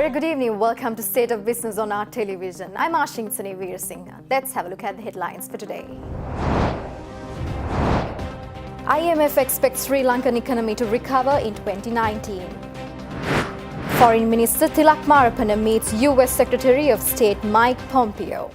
very good evening. Welcome to State of Business on our television. I'm Ashing Veer Singh. Let's have a look at the headlines for today. IMF expects Sri Lankan economy to recover in 2019. Foreign Minister Tilak Marapana meets US Secretary of State Mike Pompeo.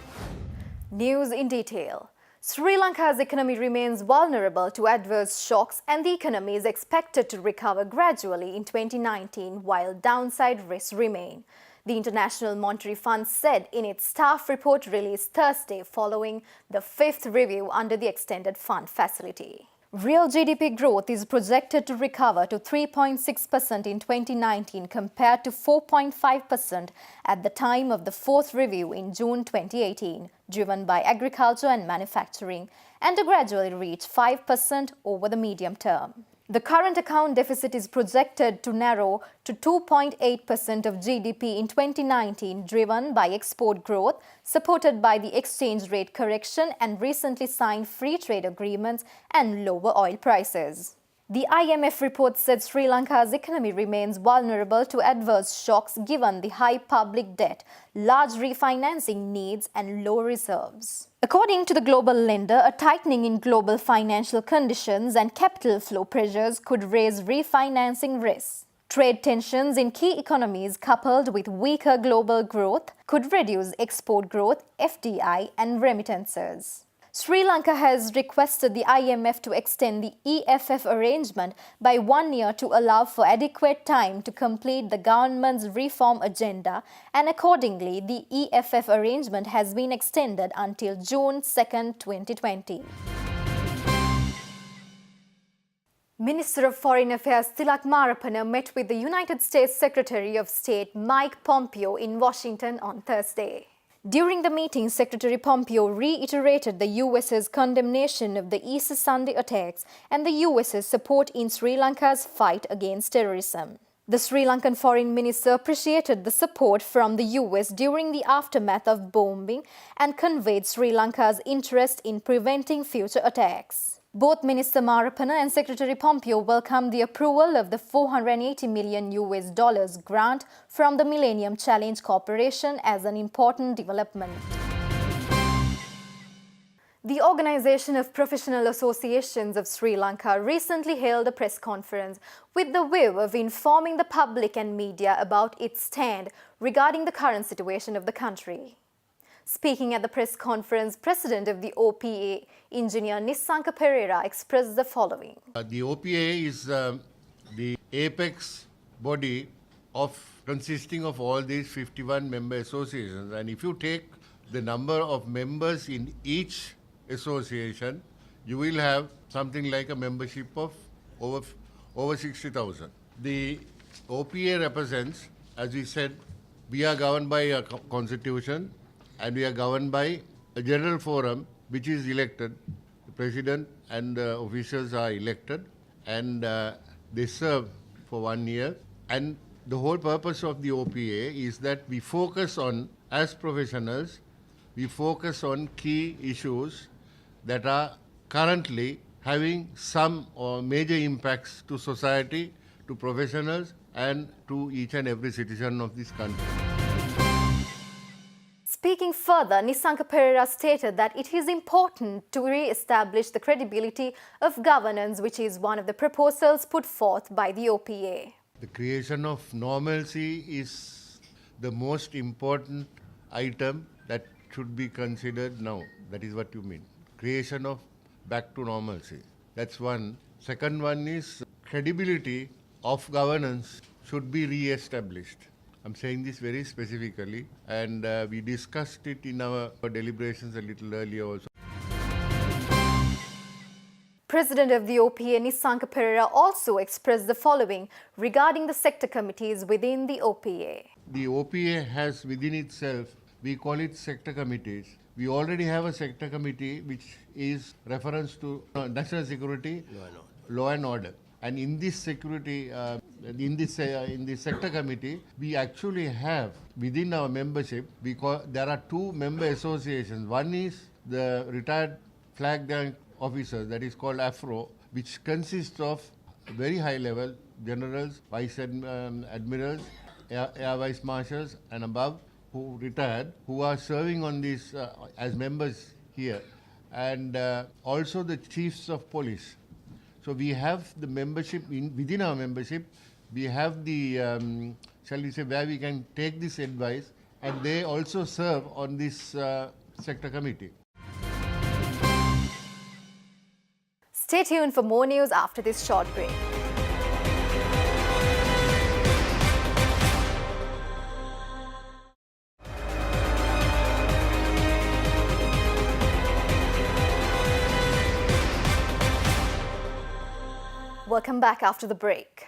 News in detail. Sri Lanka's economy remains vulnerable to adverse shocks and the economy is expected to recover gradually in 2019 while downside risks remain. The International Monetary Fund said in its staff report released Thursday following the fifth review under the Extended Fund Facility. Real GDP growth is projected to recover to 3.6% in 2019 compared to 4.5% at the time of the fourth review in June 2018, driven by agriculture and manufacturing, and to gradually reach 5% over the medium term. The current account deficit is projected to narrow to 2.8% of GDP in 2019, driven by export growth, supported by the exchange rate correction and recently signed free trade agreements and lower oil prices. The IMF report said Sri Lanka's economy remains vulnerable to adverse shocks given the high public debt, large refinancing needs and low reserves. According to the global lender, a tightening in global financial conditions and capital flow pressures could raise refinancing risks. Trade tensions in key economies coupled with weaker global growth could reduce export growth, FDI and remittances. Sri Lanka has requested the IMF to extend the EFF arrangement by 1 year to allow for adequate time to complete the government's reform agenda, and accordingly, the EFF arrangement has been extended until June 2, 2020. Minister of Foreign Affairs Tilak Marapana met with the United States Secretary of State Mike Pompeo in Washington on Thursday. During the meeting, Secretary Pompeo reiterated the US's condemnation of the Easter Sunday attacks and the US's support in Sri Lanka's fight against terrorism. The Sri Lankan Foreign Minister appreciated the support from the US during the aftermath of bombing and conveyed Sri Lanka's interest in preventing future attacks. Both Minister Marapana and Secretary Pompeo welcomed the approval of the $480 million grant from the Millennium Challenge Corporation as an important development. The Organization of Professional Associations of Sri Lanka recently held a press conference with the view of informing the public and media about its stand regarding the current situation of the country. Speaking at the press conference, President of the OPA, Engineer Nisanka Pereira, expressed the following. The OPA is the apex body consisting of all these 51 member associations, and if you take the number of members in each association, you will have something like a membership of over 60,000. The OPA represents, as we said, we are governed by a constitution, and we are governed by a general forum which is elected. The president and the officials are elected, and they serve for 1 year. And the whole purpose of the OPA is that we focus on, as professionals, we focus on key issues that are currently having some or major impacts to society, to professionals, and to each and every citizen of this country. Speaking further, Nisanka Pereira stated that it is important to re-establish the credibility of governance, which is one of the proposals put forth by the OPA. The creation of normalcy is the most important item that should be considered now. That is what you mean. Creation of back to normalcy. That's one. Second one is credibility of governance should be re-established. I'm saying this very specifically, and we discussed it in our deliberations a little earlier also. President of the OPA, Nisanka Pereira, also expressed the following regarding the sector committees within the OPA. The OPA has within itself, we call it sector committees. We already have a sector committee which is reference to national security, law and order. And in this security, in this sector committee, we actually have within our membership, there are two member associations. One is the retired flag rank officers, that is called AFRO, which consists of very high level generals, vice admirals, air vice marshals and above who retired, who are serving on these as members here, and also the chiefs of police. So we have the membership within our membership. We have the shall we say where we can take this advice, and they also serve on this sector committee. Stay tuned for more news after this short break. Welcome back after the break.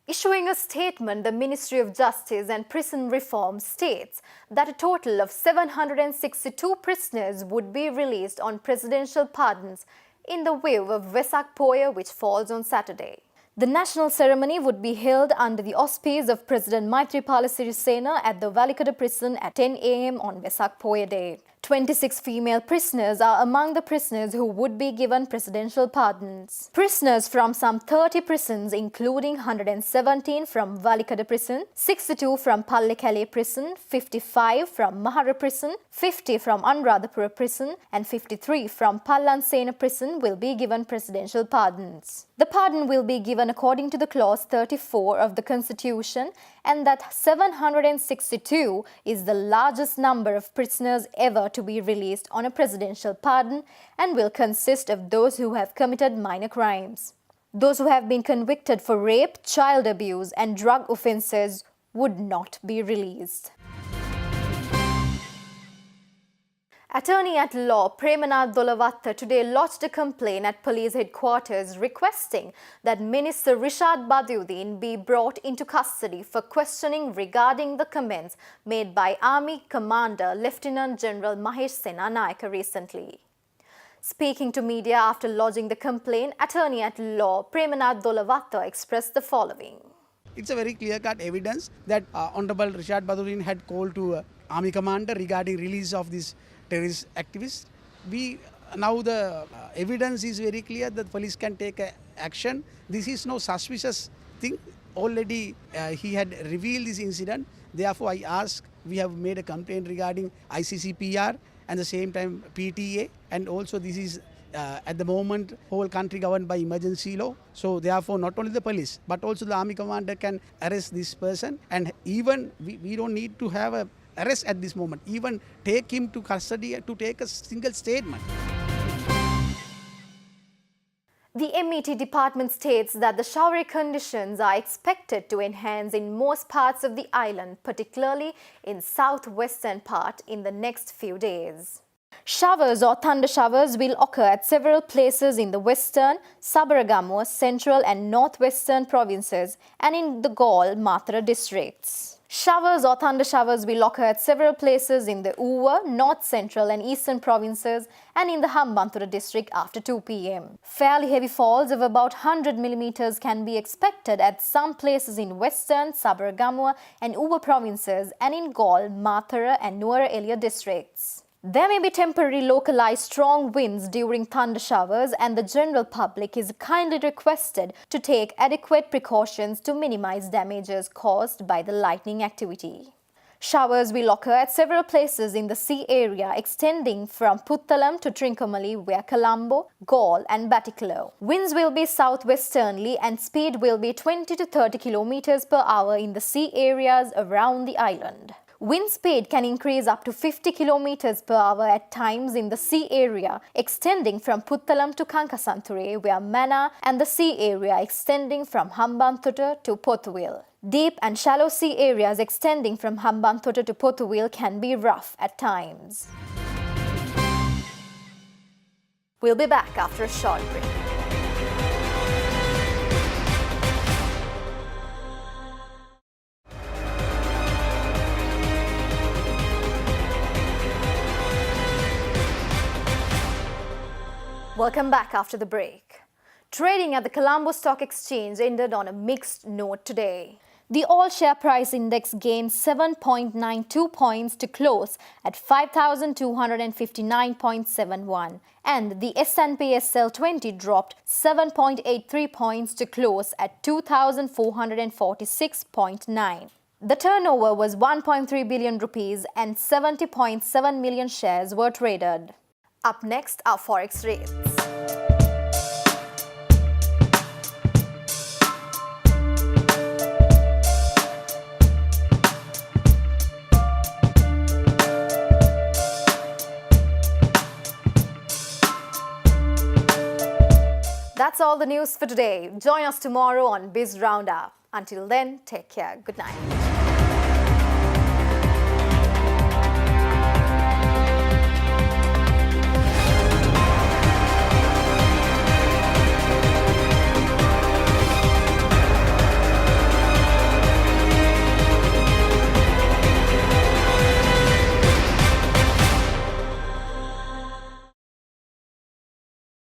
Issuing a statement, the Ministry of Justice and Prison Reform states that a total of 762 prisoners would be released on presidential pardons in the wave of Vesak Poya, which falls on Saturday. The national ceremony would be held under the auspice of President Maithripala Sirisena at the Valikada prison at 10 a.m. on Vesak Poya Day. 26 female prisoners are among the prisoners who would be given presidential pardons. Prisoners from some 30 prisons, including 117 from Valikada prison, 62 from Pallekele prison, 55 from Mahara prison, 50 from Anuradhapura prison, and 53 from Pallansena prison will be given presidential pardons. The pardon will be given according to the clause 34 of the Constitution, and that 762 is the largest number of prisoners ever to be released on a presidential pardon and will consist of those who have committed minor crimes. Those who have been convicted for rape, child abuse and drug offences would not be released. Attorney at Law Premanath Dolavatta today lodged a complaint at police headquarters requesting that Minister Rishad Badiuddin be brought into custody for questioning regarding the comments made by Army Commander Lieutenant General Mahesh Senanayake recently. Speaking to media after lodging the complaint, Attorney at Law Premanath Dolavatta expressed the following. It's a very clear-cut evidence that Honorable Rishad Badiuddin had called to Army Commander regarding release of this terrorist activists. Now the evidence is very clear that police can take action. This is no suspicious thing. Already he had revealed this incident. Therefore, we have made a complaint regarding ICCPR and the same time PTA, and also this is at the moment whole country governed by emergency law. So therefore not only the police but also the army commander can arrest this person, and even we don't need to have a arrest at this moment, even take him to custody to take a single statement. The MET department states that the showery conditions are expected to enhance in most parts of the island, particularly in southwestern part in the next few days. Showers or thunder showers will occur at several places in the western, Sabaragamuwa, central and northwestern provinces and in the Galle, Mathura districts. Showers or thunder showers will occur at several places in the Uva, North Central and Eastern provinces and in the Hambantota district after 2 p.m. Fairly heavy falls of about 100 mm can be expected at some places in Western, Sabaragamuwa and Uva provinces and in Galle, Mathura and Nuwara Eliya districts. There may be temporary localized strong winds during thunder showers, and the general public is kindly requested to take adequate precautions to minimize damages caused by the lightning activity. Showers will occur at several places in the sea area extending from Puttalam to Trincomalee via Colombo, Galle and Batticaloa. Winds will be southwesterly and speed will be 20 to 30 km per hour in the sea areas around the island. Wind speed can increase up to 50 km per hour at times in the sea area extending from Puttalam to Kankasanture via Mana and the sea area extending from Hambantota to Pothuil. Deep and shallow sea areas extending from Hambantota to Pothuil can be rough at times. We'll be back after a short break. Welcome back after the break. Trading at the Colombo Stock Exchange ended on a mixed note today. The all-share price index gained 7.92 points to close at 5,259.71 and the S&P SL 20 dropped 7.83 points to close at 2,446.9. The turnover was 1.3 billion rupees and 70.7 million shares were traded. Up next are forex rates. That's all the news for today. Join us tomorrow on Biz Roundup. Until then, take care. Good night.